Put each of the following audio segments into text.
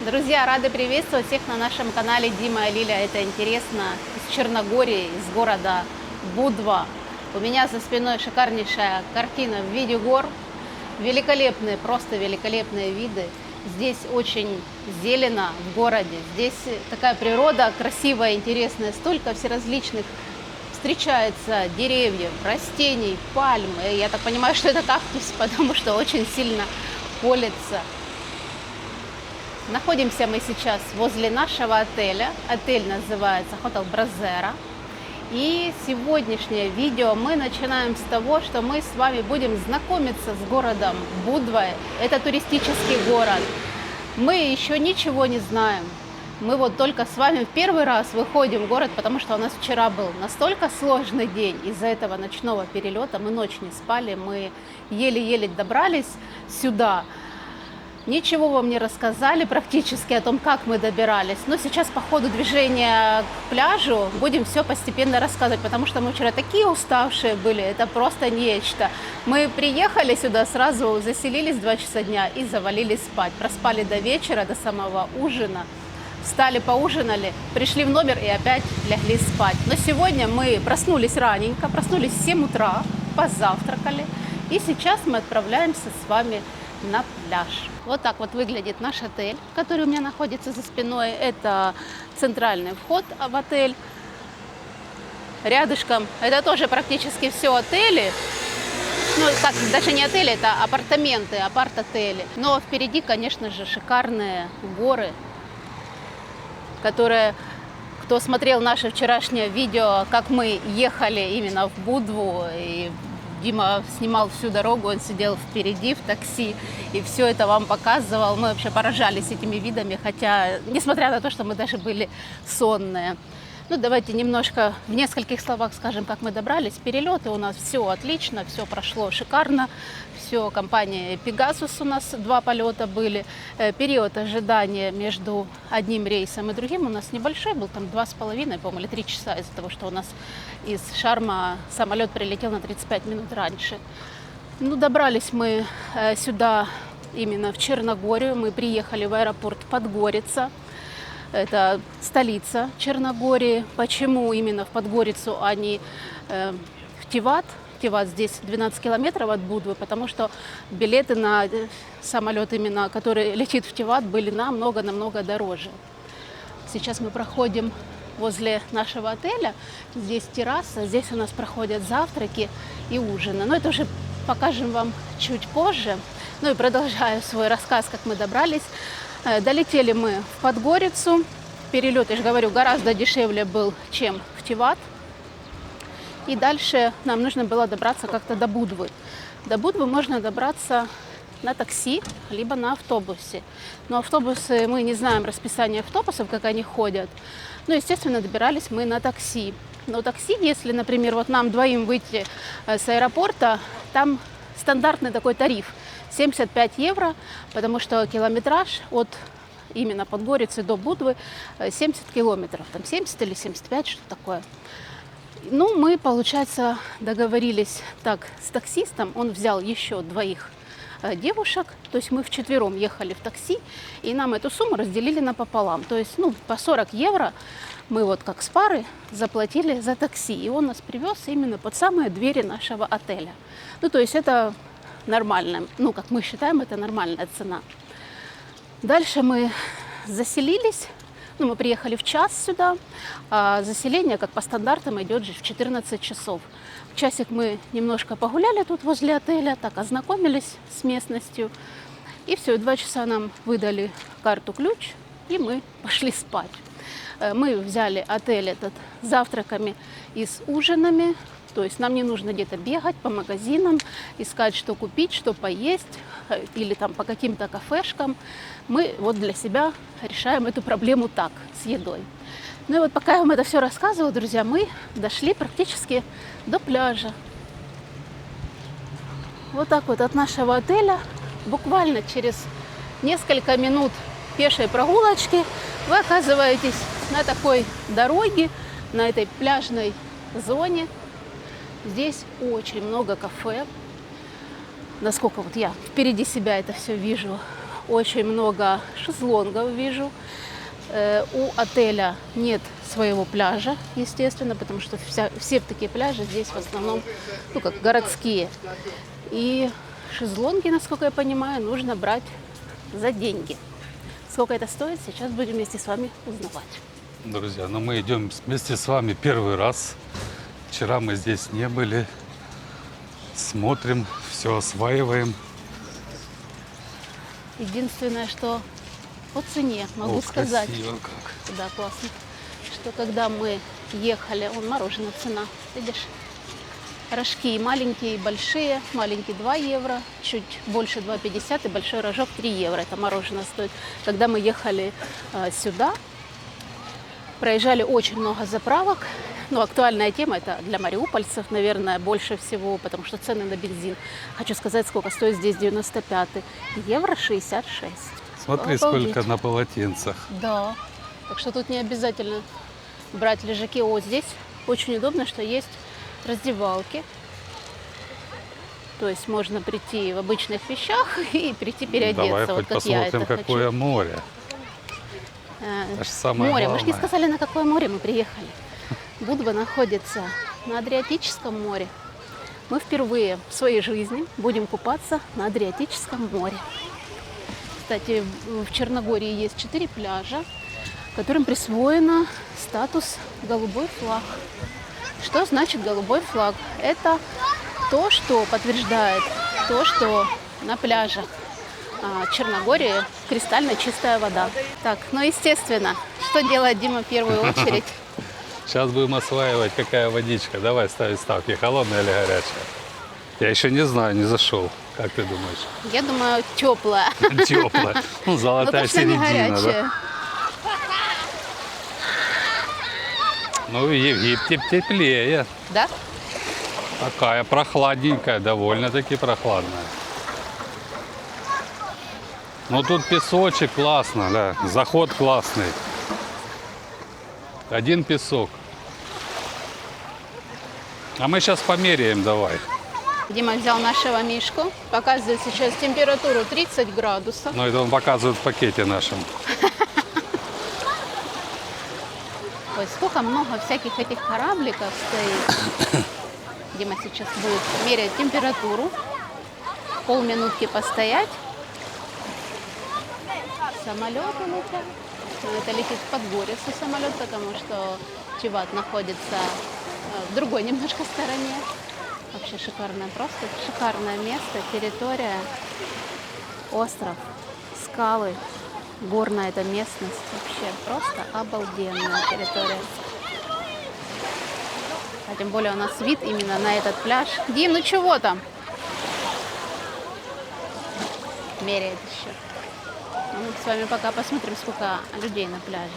Друзья, рады приветствовать всех на нашем канале Дима и Лиля. Это интересно. Из Черногории, из города Будва. У меня за спиной шикарнейшая картина в виде гор. Великолепные, просто великолепные виды. Здесь очень зелено в городе. Здесь такая природа красивая, интересная. Столько всеразличных встречается деревьев, растений, пальмы. Я так понимаю, что это кактус, потому что очень сильно колется. Находимся мы сейчас возле нашего отеля. Отель называется Hotel Brazera. И сегодняшнее видео мы начинаем с того, что мы с вами будем знакомиться с городом Будва. Это туристический город. Мы еще ничего не знаем. Мы вот только с вами в первый раз выходим в город, потому что у нас вчера был настолько сложный день. Из-за этого ночного перелета мы ночь не спали, мы еле-еле добрались сюда. Ничего вам не рассказали практически о том, как мы добирались. Но сейчас по ходу движения к пляжу будем все постепенно рассказывать, потому что мы вчера такие уставшие были, это просто нечто. Мы приехали сюда, сразу заселились в 2 часа дня и завалились спать. Проспали до вечера, до самого ужина. Встали, поужинали, пришли в номер и опять легли спать. Но сегодня мы проснулись раненько, проснулись в 7 утра, позавтракали. И сейчас мы отправляемся с вами на пляж. Вот так вот выглядит наш отель, который у меня находится за спиной. Это центральный вход в отель. Рядышком это тоже практически все отели. Ну, так, даже не отели, это апартаменты, апарт-отели. Но впереди, конечно же, шикарные горы, которые, кто смотрел наше вчерашнее видео, как мы ехали именно в Будву, и Дима снимал всю дорогу, он сидел впереди в такси и все это вам показывал. Мы вообще поражались этими видами, хотя, несмотря на то, что мы даже были сонные. Ну, давайте немножко в нескольких словах скажем, как мы добрались. Перелеты у нас все отлично, все прошло шикарно. Все, компания Pegasus у нас 2 полета были. Период ожидания между одним рейсом и другим у нас небольшой был, там 2,5, по-моему, или 3 часа из-за того, что у нас из Шарма самолет прилетел на 35 минут раньше. Ну, добрались мы сюда именно в Черногорию. Мы приехали в аэропорт Подгорица. Это столица Черногории. Почему именно в Подгорицу, а не в Тиват? Тиват здесь 12 километров от Будвы, потому что билеты на самолет, именно который летит в Тиват, были намного дороже. Сейчас мы проходим возле нашего отеля. Здесь терраса, здесь у нас проходят завтраки и ужины. Но это уже покажем вам чуть позже. Ну и продолжаю свой рассказ, как мы добрались. Долетели мы в Подгорицу. Перелет, я же говорю, гораздо дешевле был, чем в Тиват. И дальше нам нужно было добраться как-то до Будвы. До Будвы можно добраться на такси, либо на автобусе. Но автобусы, мы не знаем расписание автобусов, как они ходят. Ну, естественно, добирались мы на такси. Но такси, если, например, вот нам двоим выйти с аэропорта, там стандартный такой тариф. 75 евро, потому что километраж от именно Подгорицы до Будвы 70 километров. Там 70 или 75, что такое. Ну, мы, получается, договорились так с таксистом. Он взял еще 2 девушек. То есть мы вчетвером ехали в такси, и нам эту сумму разделили напополам. То есть, ну, по 40 евро мы вот как с пары заплатили за такси. И он нас привез именно под самые двери нашего отеля. Ну, то есть это нормально. Ну, как мы считаем, это нормальная цена. Дальше мы заселились. Ну, мы приехали в час сюда. А заселение, как по стандартам, идет же в 14 часов. В часик мы немножко погуляли тут возле отеля, так ознакомились с местностью. И все, 2 часа нам выдали карту-ключ, и мы пошли спать. Мы взяли отель этот с завтраками и с ужинами. То есть нам не нужно где-то бегать по магазинам, искать, что купить, что поесть, или там по каким-то кафешкам. Мы вот для себя решаем эту проблему так, с едой. Ну и вот пока я вам это все рассказывала, друзья, мы дошли практически до пляжа. Вот так вот от нашего отеля, буквально через несколько минут пешей прогулочки, вы оказываетесь на такой дороге, на этой пляжной зоне. Здесь очень много кафе. Насколько вот я впереди себя это все вижу. Очень много шезлонгов вижу. У отеля нет своего пляжа, естественно, потому что все такие пляжи здесь в основном, ну, как городские. И шезлонги, насколько я понимаю, нужно брать за деньги. Сколько это стоит, сейчас будем вместе с вами узнавать. Друзья, ну мы идем вместе с вами первый раз. Вчера мы здесь не были. Смотрим, все осваиваем. Единственное, что по цене могу О, сказать, красиво как. да, классно, что когда мы ехали, мороженое цена, видишь, рожки маленькие и большие, маленький 2 евро, чуть больше 2,50 и большой рожок 3 евро, это мороженое стоит. Когда мы ехали сюда, проезжали очень много заправок, но актуальная тема это для мариупольцев, наверное, больше всего, потому что цены на бензин. Хочу сказать, сколько стоит здесь 95-й, евро 66. Смотри, Обалдеть. сколько на полотенцах. Да, так что тут не обязательно брать лежаки. О, здесь очень удобно, что есть раздевалки. То есть можно прийти в обычных вещах и прийти переодеться, Давай вот хоть как я посмотрим, это какое хочу. море. Это ж самое Море, мы же не главное. сказали, на какое море мы приехали. Будва находится на Адриатическом море. Мы впервые в своей жизни будем купаться на Адриатическом море. Кстати, в Черногории есть 4 пляжа, которым присвоено статус «голубой флаг». Что значит голубой флаг? Это то, что подтверждает то, что на пляжах Черногории кристально чистая вода. Так, ну естественно, что делает Дима в первую очередь? Сейчас будем осваивать, какая водичка. Давай ставить ставки, холодная или горячая. Я еще не знаю, не зашел. Как ты думаешь? Я думаю, теплая. Теплая. Ну, Но золотая точно не середина, да? горячая. Ну, в Египте теплее. Да? Такая прохладненькая, довольно-таки прохладная. Ну, тут песочек классно, да. Заход классный. Один песок. А мы сейчас померяем, давай. Дима взял нашего мишку. Показывает сейчас температуру 30 градусов. Ну, это он показывает в пакете нашем. Ой, сколько много всяких этих корабликов стоит. Дима сейчас будет мерять температуру. Полминутки постоять. Самолеты летят. Но это летит в Подгорицу самолет, потому что Чиват находится в другой немножко стороне. Вообще шикарное, просто шикарное место, территория, остров, скалы, горная эта местность. Вообще просто обалденная территория. А тем более у нас вид именно на этот пляж. Дим, ну чего там? Меряет еще. Мы с вами пока посмотрим, сколько людей на пляже.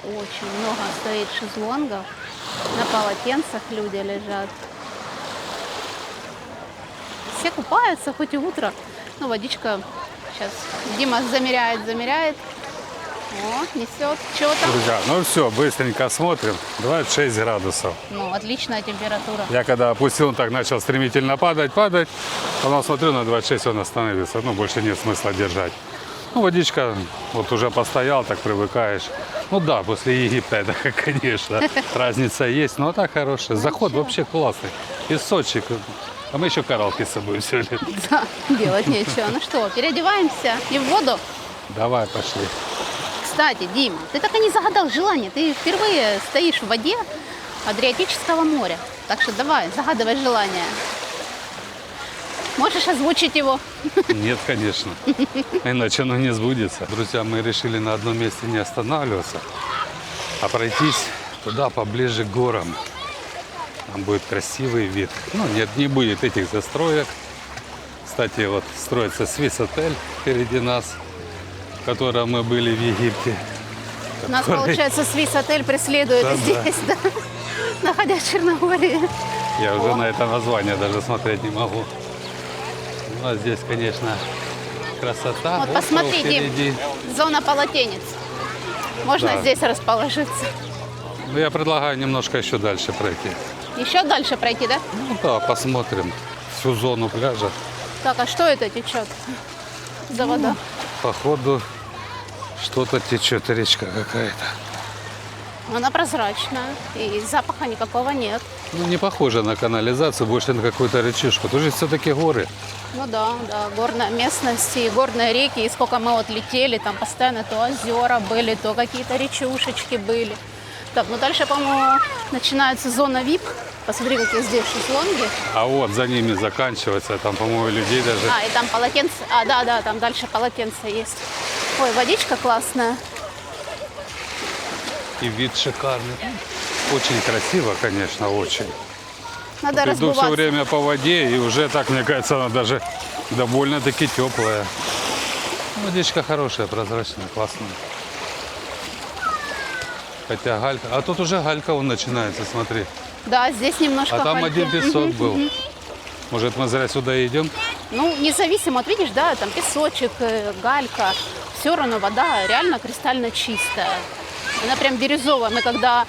Очень много стоит шезлонгов. На полотенцах люди лежат. Все купаются, хоть и утро. Ну, водичка сейчас Дима замеряет. О, несет. Чего там? Друзья, ну все, быстренько осмотрим. 26 градусов. Ну, отличная температура. Я когда опустил, он так начал стремительно падать. Потом смотрю, на 26 он остановится. Ну, больше нет смысла держать. Ну, водичка, вот уже постоял, так привыкаешь. Ну да, после Египта, это, конечно, разница есть, но так хорошая. Заход вообще классный. Песочек. А мы еще коралки с собой взяли. Да, делать нечего. Ну что, переодеваемся и в воду. Давай, пошли. Кстати, Дима, ты так и не загадал желание. Ты впервые стоишь в воде Адриатического моря. Так что давай, загадывай желание. Можешь озвучить его? Нет, конечно. Иначе оно не сбудется. Друзья, мы решили на одном месте не останавливаться, а пройтись туда, поближе к горам. Там будет красивый вид. Ну, нет, не будет этих застроек. Кстати, вот строится Свис-отель впереди нас, в котором мы были в Египте. Нас, получается, Свис-отель преследует Да, здесь, да. Находясь в Черногории. Я уже на это название даже смотреть не могу. Ну, а здесь, конечно, красота. Вот Остров посмотри, впереди. Дим, зона полотенец. Можно Да. здесь расположиться. Ну, я предлагаю немножко еще дальше пройти. Еще дальше пройти, да? Ну да, посмотрим всю зону пляжа. Так, а что это течет? за вода? Походу, что-то течет, речка какая-то. Она прозрачная, и запаха никакого нет. Ну, не похоже на канализацию, больше на какую-то речушку. Тут же все-таки горы. Ну да, горная местность и горные реки. И сколько мы вот летели, там постоянно то озера были, то какие-то речушечки были. Так, ну дальше, по-моему, начинается зона VIP. Посмотри, какие здесь шезлонги. А вот за ними заканчивается, там, по-моему, людей даже... А, и там полотенце. А, да, там дальше полотенце есть. Ой, водичка классная. И вид шикарный. Очень красиво, конечно, очень. Надо Иду разбываться. все время по воде, и уже так, мне кажется, она даже довольно-таки теплая. Водичка хорошая, прозрачная, классная. Хотя галька... А тут уже галька вон начинается, смотри. Да, здесь немножко А там гальки. один песок был. Может, мы зря сюда идем? Ну, независимо, вот видишь, да, там песочек, галька, все равно вода реально кристально чистая. Она прям бирюзовая. Мы когда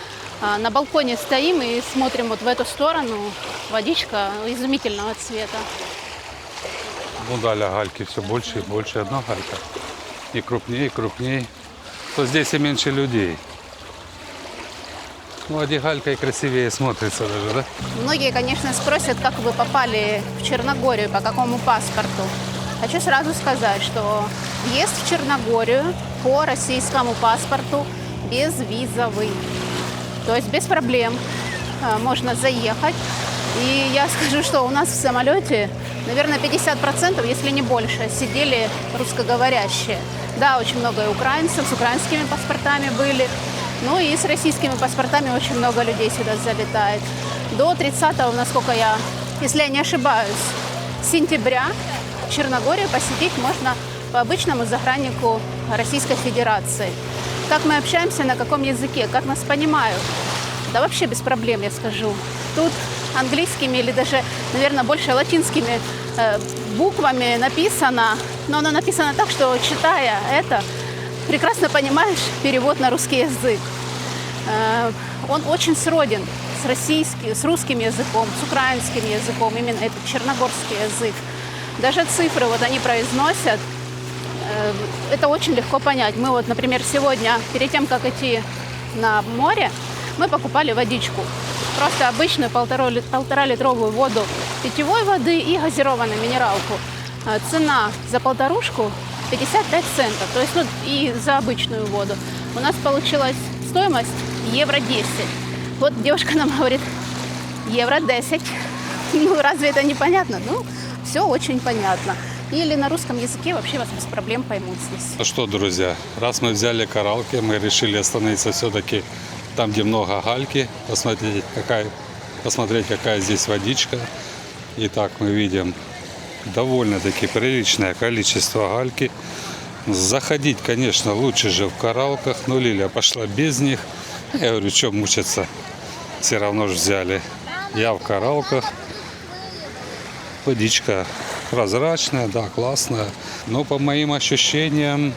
на балконе стоим и смотрим вот в эту сторону, водичка изумительного цвета. Ну да, гальки все больше и больше. Одна галька. И крупнее, и крупнее. То здесь и меньше людей. Ну, а галька и красивее смотрится даже, да? Многие, конечно, спросят, как вы попали в Черногорию, по какому паспорту. Хочу сразу сказать, что въезд в Черногорию по российскому паспорту безвизовый. То есть без проблем можно заехать. И я скажу, что у нас в самолете, наверное, 50%, если не больше, сидели русскоговорящие. Да, очень много и украинцев, с украинскими паспортами были. Ну и с российскими паспортами очень много людей сюда залетает. До 30-го, насколько я, если я не ошибаюсь, сентября Черногорию посетить можно по обычному заграннику Российской Федерации. Как мы общаемся, на каком языке, как нас понимают. Да вообще без проблем, я скажу. Тут английскими или даже, наверное, больше латинскими буквами написано. Но оно написано так, что, читая это, прекрасно понимаешь перевод на русский язык. Он очень сроден с русским языком, с украинским языком, именно этот черногорский язык. Даже цифры вот они произносят, это очень легко понять. Мы вот, например, сегодня, перед тем, как идти на море, мы покупали водичку. Просто обычную 1,5-литровую воду питьевой воды и газированную минералку. Цена за полторушку 55 центов, то есть и за обычную воду. У нас получилась стоимость евро 10. Вот девушка нам говорит, евро 10. Ну, разве это непонятно? Ну, все очень понятно. Или на русском языке вообще вас без проблем поймут здесь. Ну что, друзья, раз мы взяли кораллки, мы решили остановиться все-таки там, где много гальки, посмотреть, какая здесь водичка. Итак, мы видим довольно-таки приличное количество гальки. Заходить, конечно, лучше же в кораллках, но Лилия пошла без них. Я говорю, что мучиться, все равно же взяли. Я в кораллках. Водичка прозрачная, да, классная. Но по моим ощущениям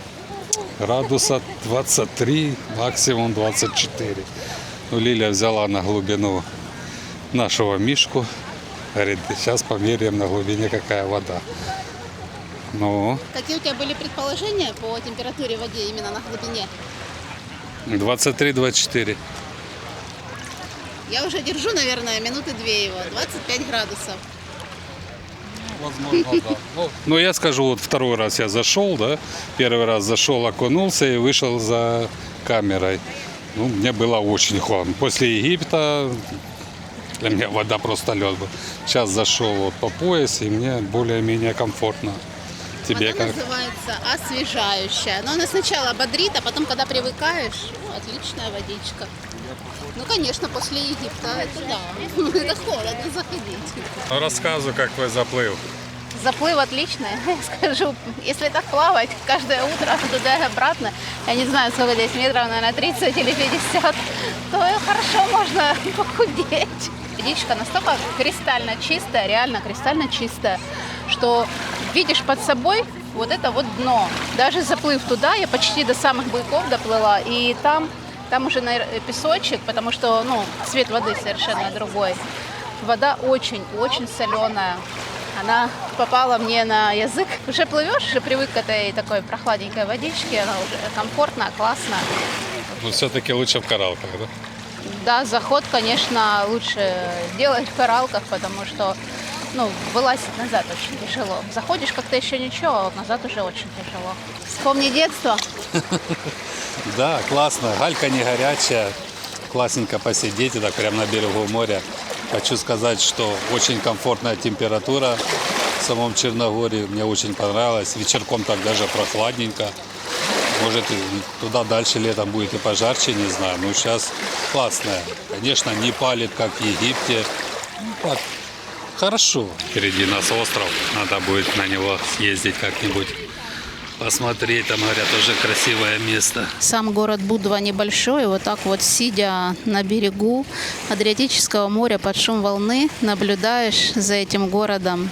градуса 23, максимум 24. Ну, Лилия взяла на глубину нашего мишку. Говорит, сейчас померяем на глубине, какая вода. Ну, Какие у тебя были предположения по температуре в воде именно на глубине? 23-24. Я уже держу, наверное, минуты 2 его, 25 градусов. Возможно, да. Ну, я скажу, вот второй раз я зашел, да, первый раз зашел, окунулся и вышел за камерой. Ну, мне было очень холодно. После Египта для меня вода просто лед был. Сейчас зашел вот по пояс, и мне более-менее комфортно. Тебе Она как? называется освежающая. Но она сначала бодрит, а потом, когда привыкаешь, отличная водичка. Ну, конечно, после Египта, это да. Это холодно заходить. Ну, рассказывай, как твой заплыв. Заплыв отличный, я скажу. Если так плавать каждое утро туда и обратно, я не знаю, сколько здесь метров, наверное, 30 или 50, то хорошо можно похудеть. Водичка настолько кристально чистая, реально кристально чистая, что видишь под собой вот это вот дно. Даже заплыв туда, я почти до самых буйков доплыла, и там уже песочек, потому что цвет воды совершенно другой. Вода очень-очень соленая. Она попала мне на язык. Уже плывешь, уже привык к этой такой прохладненькой водичке, она уже комфортная, классная. Но все-таки лучше в коралках, да? Да, заход, конечно, лучше делать в коралках, потому что вылазить назад очень тяжело. Заходишь как-то еще ничего, а вот назад уже очень тяжело. Вспомни детство. Да, классно. Галька не горячая. Классненько посидеть, и так прямо на берегу моря. Хочу сказать, что очень комфортная температура в самом Черногории. Мне очень понравилось. Вечерком так даже прохладненько. Может, и туда дальше летом будет и пожарче, не знаю. Но сейчас классная. Конечно, не палит, как в Египте. Так, хорошо. Впереди нас остров. Надо будет на него съездить как-нибудь. Посмотреть, там, говорят, тоже красивое место. Сам город Будва небольшой, вот так вот, сидя на берегу Адриатического моря под шум волны, наблюдаешь за этим городом.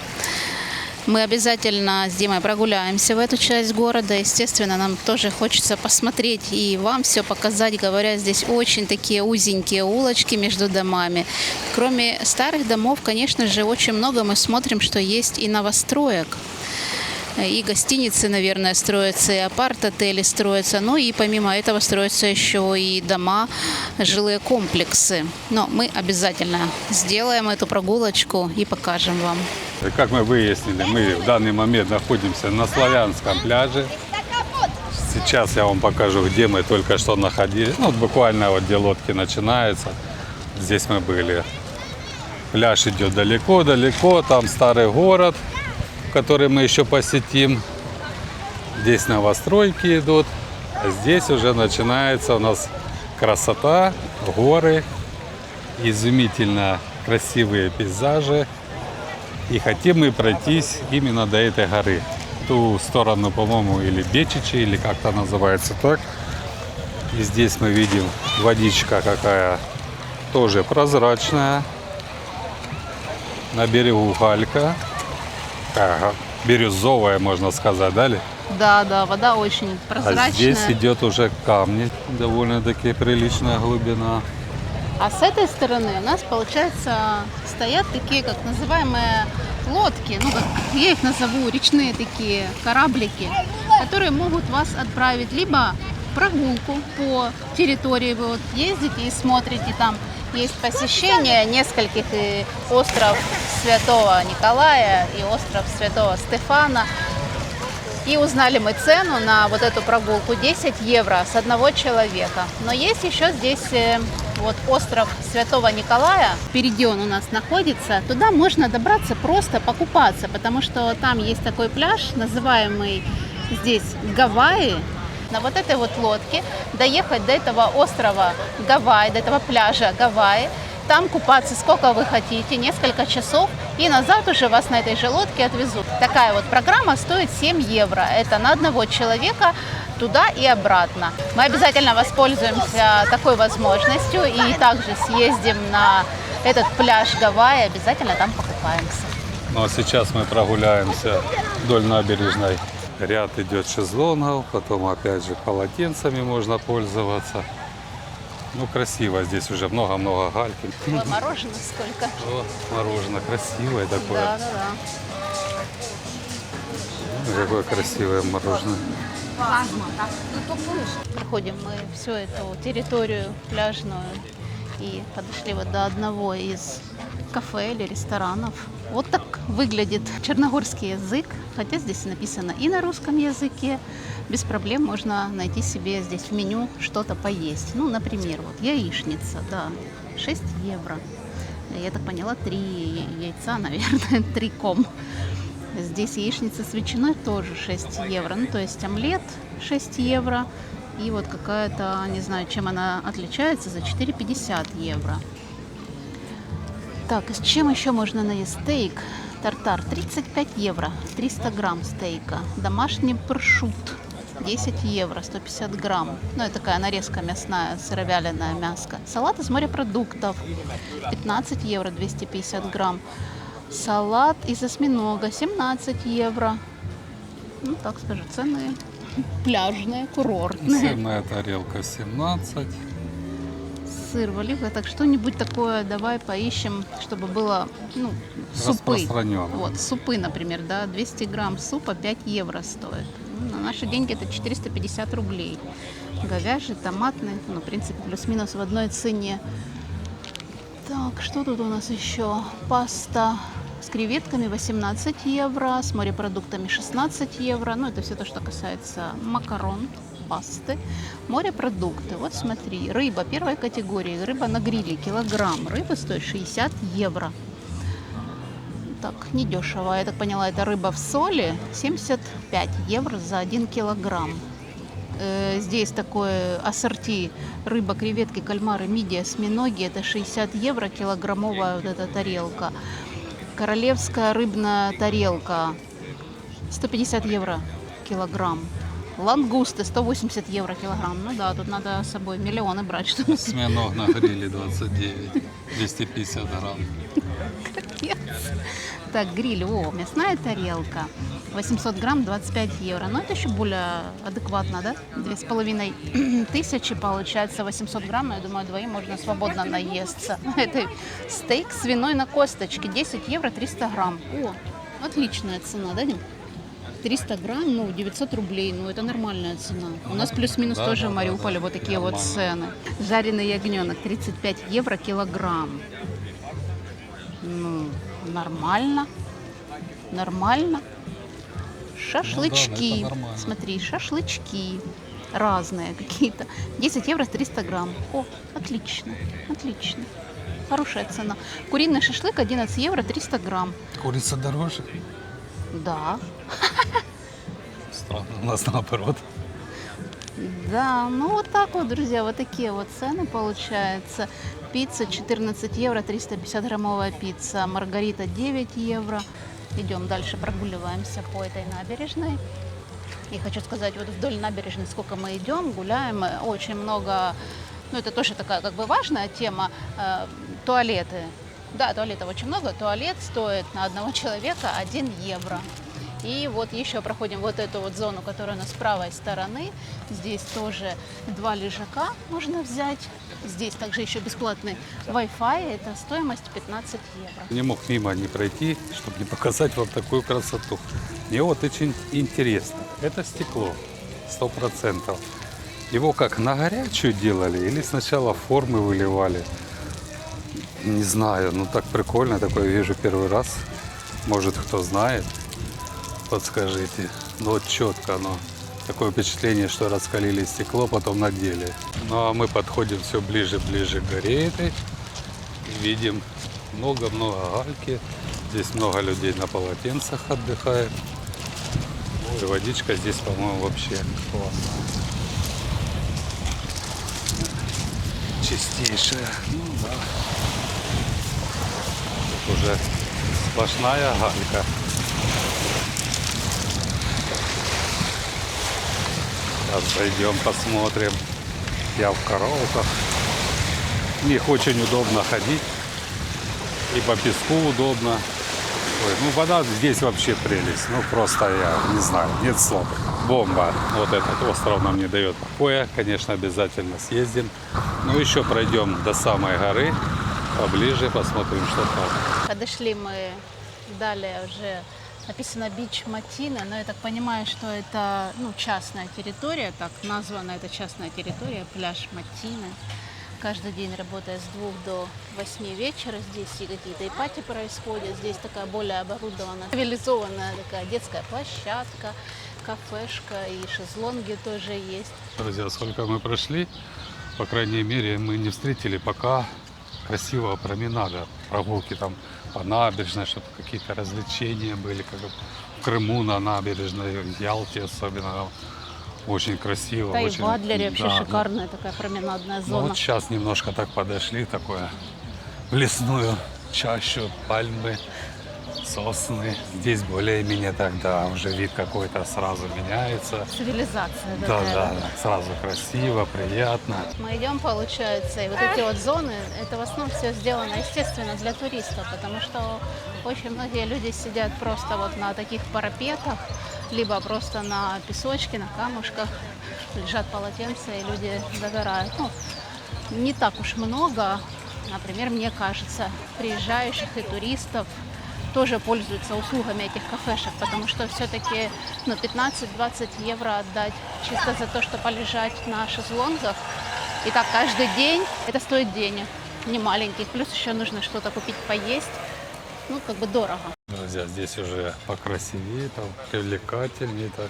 Мы обязательно с Димой прогуляемся в эту часть города. Естественно, нам тоже хочется посмотреть и вам все показать. Говорят, здесь очень такие узенькие улочки между домами. Кроме старых домов, конечно же, очень много мы смотрим, что есть и новостроек. И гостиницы, наверное, строятся, и апарт-отели строятся. Ну и помимо этого строятся еще и дома, жилые комплексы. Но мы обязательно сделаем эту прогулочку и покажем вам. Как мы выяснили, мы в данный момент находимся на Славянском пляже. Сейчас я вам покажу, где мы только что находились. Ну, буквально вот где лодки начинаются. Здесь мы были. Пляж идет далеко-далеко, там старый город, который мы еще посетим. Здесь новостройки идут, а здесь уже начинается у нас красота, горы, изумительно красивые пейзажи. И хотим мы пройтись именно до этой горы. В ту сторону, по-моему, или Бечичи, или как-то называется так. И здесь мы видим водичка какая тоже прозрачная. На берегу галька. Бирюзовая, можно сказать, да? Да, вода очень прозрачная. А здесь идет уже камни, довольно-таки приличная глубина. А с этой стороны у нас, получается, стоят такие, как называемые лодки, как я их назову, речные такие кораблики, которые могут вас отправить либо в прогулку по территории, вы вот ездите и смотрите, там есть посещение нескольких, и остров Святого Николая, и остров Святого Стефана. И узнали мы цену на вот эту прогулку 10 евро с одного человека. Но есть еще здесь вот остров Святого Николая. Впереди он у нас находится. Туда можно добраться просто покупаться, потому что там есть такой пляж, называемый здесь Гавайи. На вот этой вот лодке доехать до этого острова Гавайи, до этого пляжа Гавайи, там купаться сколько вы хотите, несколько часов, и назад уже вас на этой же лодке отвезут. Такая вот программа стоит 7 евро. Это на одного человека туда и обратно. Мы обязательно воспользуемся такой возможностью и также съездим на этот пляж Гавайи, обязательно там покупаемся. Ну а сейчас мы прогуляемся вдоль набережной. Ряд идет шезлонгов, потом опять же полотенцами можно пользоваться. Ну, красиво, здесь уже много-много гальки. О, мороженое сколько. О, мороженое красивое такое. Да. Какое красивое мороженое. Проходим мы всю эту территорию пляжную и подошли вот до одного из кафе или ресторанов. Вот так выглядит черногорский язык, хотя здесь написано и на русском языке. Без проблем можно найти себе здесь в меню что-то поесть. Ну, например, вот яичница, да, 6 евро. Я так поняла, 3 яйца, наверное, 3 ком. Здесь яичница с ветчиной тоже 6 евро. Ну, то есть омлет 6 евро. И вот какая-то, не знаю, чем она отличается, за 4,50 евро. Так, и с чем еще можно наесть? Стейк, тартар, 35 евро, 300 грамм стейка. Домашний прошут, 10 евро, 150 грамм. Ну, это такая нарезка мясная, сыровяленое мяско. Салат из морепродуктов, 15 евро, 250 грамм. Салат из осьминога, 17 евро. Ну, так скажу, цены пляжные, курортные. Сырная тарелка 17. сыр в оливках. Так что-нибудь такое давай поищем, чтобы было, ну, супы. Распространённо. Вот, супы, например, да, 200 грамм супа 5 евро стоит. Ну, на наши деньги это 450 рублей. Говяжий, томатный, ну, в принципе, плюс-минус в одной цене. Так, что тут у нас еще? Паста с креветками 18 евро, с морепродуктами 16 евро. Ну, это все то, что касается макарон, пасты. Морепродукты, вот смотри, рыба первой категории, рыба на гриле, килограмм рыбы стоит 60 евро. Так, недешево. Я так поняла, это рыба в соли, 75 евро за 1 килограмм. Здесь такое ассорти: рыба, креветки, кальмары, мидии, осьминоги. Это 60 евро килограммовая вот эта тарелка. Королевская рыбная тарелка 150 евро килограмм. Лангусты 180 евро килограмм. Ну да, тут надо с собой миллионы брать, чтобы... Осьминог на гриле 29, 250 грамм. Капец. Так, гриль, мясная тарелка. 800 грамм, 25 евро. Но это еще более адекватно, да? 2500 получается, 800 грамм. Я думаю, двоим можно свободно наесться. Это стейк свиной на косточке, 10 евро, 300 грамм. О, отличная цена, да, Дим? 300 грамм, ну, 900 рублей, ну, это нормальная цена. У нас плюс-минус Да, тоже да, в Мариуполе вот такие вот цены. Жареный ягненок, 35 евро килограмм. Ну, нормально. Нормально. Шашлычки. это нормально. Смотри, шашлычки разные какие-то. 10 евро 300 грамм. О, отлично, отлично. Хорошая цена. Куриный шашлык 11 евро 300 грамм. Курица дороже? Да. Странно, у нас наоборот. Да, ну вот так вот, друзья, вот такие вот цены получается. Пицца 14 евро, 350 граммовая пицца. Маргарита 9 евро. Идем дальше, прогуливаемся по этой набережной. И хочу сказать, вот вдоль набережной, сколько мы идем, гуляем, очень много, ну это тоже такая как бы важная тема, туалеты. Да, туалетов очень много. Туалет стоит на одного человека 1 евро. И вот еще проходим вот эту вот зону, которая у нас с правой стороны. Здесь тоже 2 лежака можно взять. Здесь также еще бесплатный Wi-Fi. Это стоимость 15 евро. Не мог мимо не пройти, чтобы не показать вам такую красоту. Мне вот очень интересно. Это стекло, 100%. Его как, на горячую делали или сначала формы выливали? Не знаю, ну так прикольно, такое вижу первый раз. Может, кто знает, подскажите. Ну вот четко оно. Такое впечатление, что раскалили стекло, потом надели. Ну а мы подходим все ближе-ближе к горе этой. И видим много-много гальки. Здесь много людей на полотенцах отдыхает. И водичка здесь, по-моему, вообще классная. Чистейшая. Ну да. Тут уже сплошная галька. Сейчас зайдем, посмотрим. Я в караулках. В них очень удобно ходить. И по песку удобно. Ой, ну вода здесь вообще прелесть. Ну просто я не знаю, нет слов. Бомба. Вот этот остров нам не дает покоя. Конечно, обязательно съездим. Ну еще пройдем до самой горы. Поближе посмотрим, что там. Подошли мы далее уже. Написано Бич Матина, но я так понимаю, что это частная территория, так названа эта частная территория, пляж Матина. Каждый день работает с 2 до 8 вечера. Здесь и какие-то ипати происходят. Здесь такая более оборудованная, цивилизованная такая детская площадка, кафешка и шезлонги тоже есть. Друзья, сколько мы прошли, по крайней мере, мы не встретили пока красивого променада, прогулки там по набережной, чтобы какие-то развлечения были, как в Крыму на набережной, в Ялте особенно. Очень красиво. Да, очень, и в Адлере вообще да, шикарная такая променадная ну, зона. вот сейчас немножко так подошли, такое в лесную чащу, пальмы, сосны. Здесь более-менее тогда уже вид какой-то сразу меняется. Цивилизация Да, такая. да, сразу красиво, приятно. Мы идем, получается, и вот эти вот зоны, это в основном все сделано, естественно, для туристов, потому что очень многие люди сидят просто вот на таких парапетах, либо просто на песочке, на камушках, лежат полотенца, и люди загорают. Ну, не так уж много, например, мне кажется, приезжающих и туристов тоже пользуются услугами этих кафешек, потому что все-таки 15-20 евро отдать чисто за то, что полежать на шезлонгах. И так каждый день это стоит денег, не маленьких. Плюс еще нужно что-то купить, поесть. Как бы дорого. Друзья, здесь уже покрасивее, там привлекательнее, так.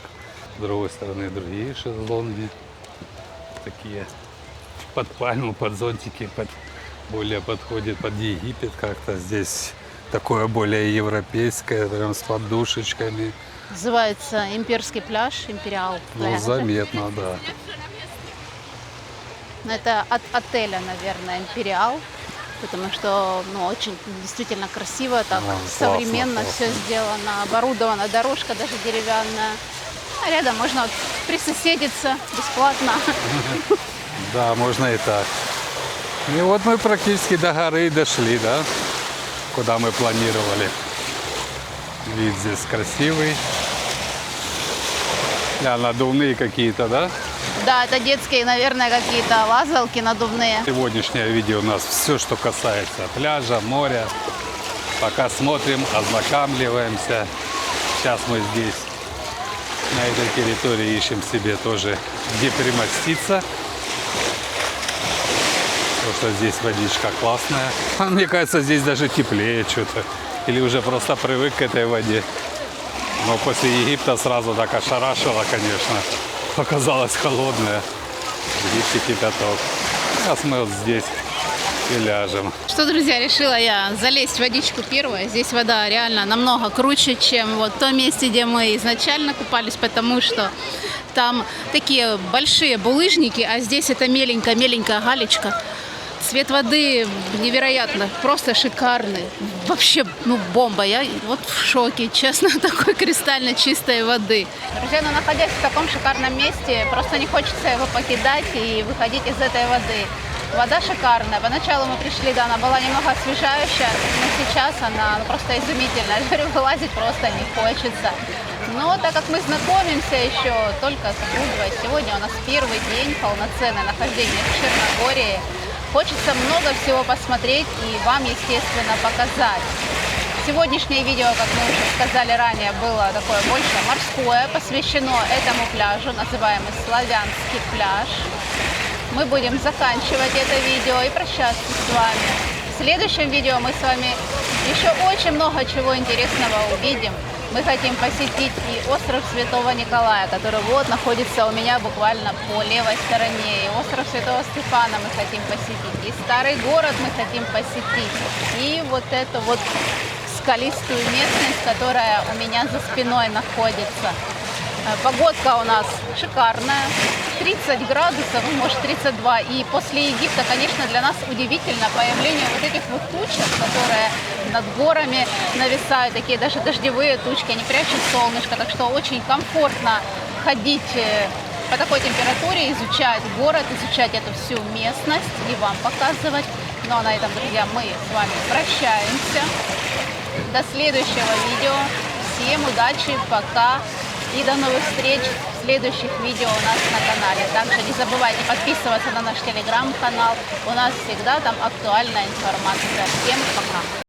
С другой стороны другие шезлонги. Такие под пальму, под зонтики, более подходит под Египет как-то. Здесь такое более европейское, прям с подушечками. Называется имперский пляж, империал. Заметно, да. Это от отеля, наверное, империал. Потому что очень действительно красиво, так современно классно. все сделано, оборудована дорожка даже деревянная. А рядом можно присоседиться бесплатно. Да, можно и так. И вот мы практически до горы дошли, да, куда мы планировали. Вид здесь красивый. Надувные какие-то, да? Да, это детские, наверное, какие-то лазалки надувные. Сегодняшнее видео у нас все, что касается пляжа, моря. Пока смотрим, ознакомливаемся. Сейчас мы здесь, на этой территории, ищем себе тоже, где примоститься. Потому что здесь водичка классная. Мне кажется, здесь даже теплее что-то. Или уже просто привык к этой воде. Но после Египта сразу так ошарашило, конечно. Оказалось холодная. В Египте кипяток. Сейчас мы вот здесь и ляжем. Что, друзья, решила я залезть в водичку первая. Здесь вода реально намного круче, чем вот в том месте, где мы изначально купались, потому что там такие большие булыжники, а здесь это меленькая галечка. Цвет воды невероятно, просто шикарный. Вообще, бомба. Я вот в шоке, честно, такой кристально чистой воды. Друзья, находясь в таком шикарном месте, просто не хочется его покидать и выходить из этой воды. Вода шикарная. Поначалу мы пришли, да, она была немного освежающая, но сейчас она просто изумительная. Я говорю, вылазить просто не хочется. Но так как мы знакомимся еще только с Будвой, сегодня у нас первый день полноценное нахождение в Черногории. Хочется много всего посмотреть и вам, естественно, показать. Сегодняшнее видео, как мы уже сказали ранее, было такое больше морское, посвящено этому пляжу, называемый Славянский пляж. Мы будем заканчивать это видео и прощаться с вами. В следующем видео мы с вами еще очень много чего интересного увидим. Мы хотим посетить и остров Святого Николая, который вот находится у меня буквально по левой стороне. И остров Святого Стефана мы хотим посетить. И старый город мы хотим посетить. И вот эту вот скалистую местность, которая у меня за спиной находится. Погодка у нас шикарная. 30 градусов, может 32. И после Египта, конечно, для нас удивительно появление вот этих вот тучек, которые над горами нависают, такие даже дождевые тучки, они прячут солнышко, так что очень комфортно ходить по такой температуре, изучать город, изучать эту всю местность и вам показывать. Ну а на этом, друзья, мы с вами прощаемся. До следующего видео. Всем удачи, пока и до новых встреч в следующих видео у нас на канале. Также не забывайте подписываться на наш телеграм-канал. У нас всегда там актуальная информация. Всем пока!